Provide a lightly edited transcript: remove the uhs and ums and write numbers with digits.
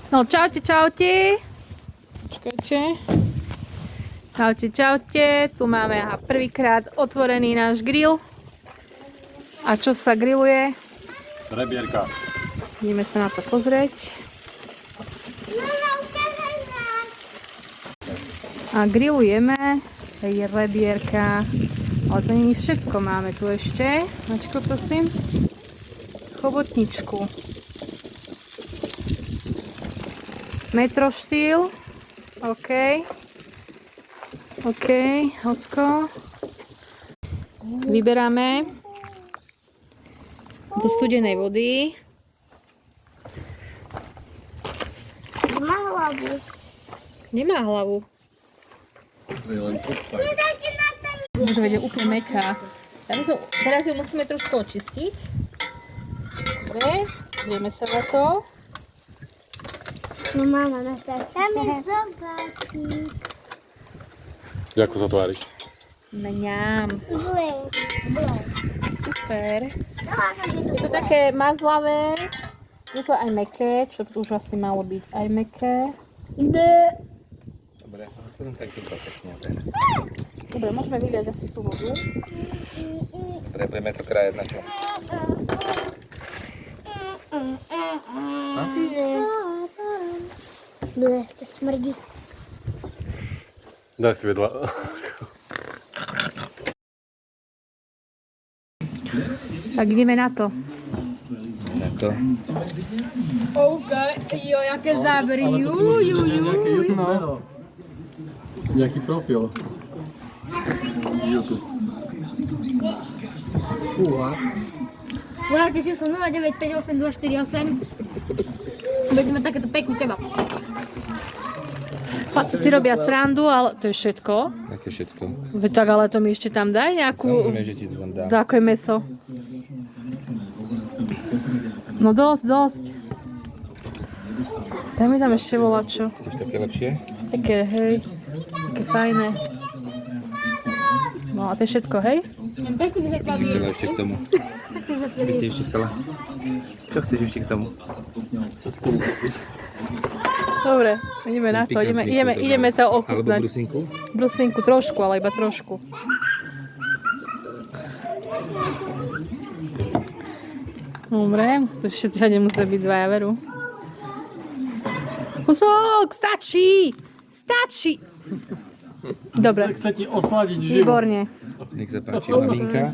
No čaute, čaute. Počkajte. Čaute, čaute. Tu máme prvýkrát otvorený náš grill. A čo sa grilluje? Rebierka. Ideme sa na to pozrieť. A grillujeme rebierka. Ale to nie je všetko. Máme tu ešte. Mačko, prosím. Chobotničku. Metro štýl. OK. OK, hocko. Vyberáme do studenej vody. Má hlavu. Nemá hlavu. To je len podpaj. Môže vedieť úplne mäkká. Teraz ju musíme trošku očistiť. Dobre, ideme sa na to. No mama, tam je zobáčik. Ako sa tváriš? Mňam. Super. Je to Je také mazlavé. Je to aj mäkké, čo tu už asi malo byť aj mäkké. Dobre, to len tak super pekne. Dobre, môžeme vyliať asi tú vodu. Dobre, budeme to krájať na čo? To smrdí. Daj si vedľa. Tak ideme na to. Na to. OK, jo, jaké zábery. No. Jaký profil? YouTube. Fúha. Volajte si som 0958 248. Budeme takéto pekný kebab. Chlapci si robia srandu, ale to je všetko. Aké všetko? Veď tak, ale to mi ešte tam daj nejakú... Samozrejme, že ti to tam dám. Také meso. No dosť. Daj mi tam ešte volačo. Chceš také lepšie? Také, hej. Také fajné. No a to je všetko, hej? Tak ty by sa Čo si chcela ešte k tomu? ty sa Čo by si ešte chcela? Čo chceš ešte k tomu? Dobre, ideme na to. Ideme to Alebo ochutnať. brusinku? Brusinku trošku, ale iba trošku. Dobre, to všade musia byť dvaja, veru. Kusok, stačí! Stačí! Dobre, Chce ti osladiť život. výborne. Nech sa páči, maminka.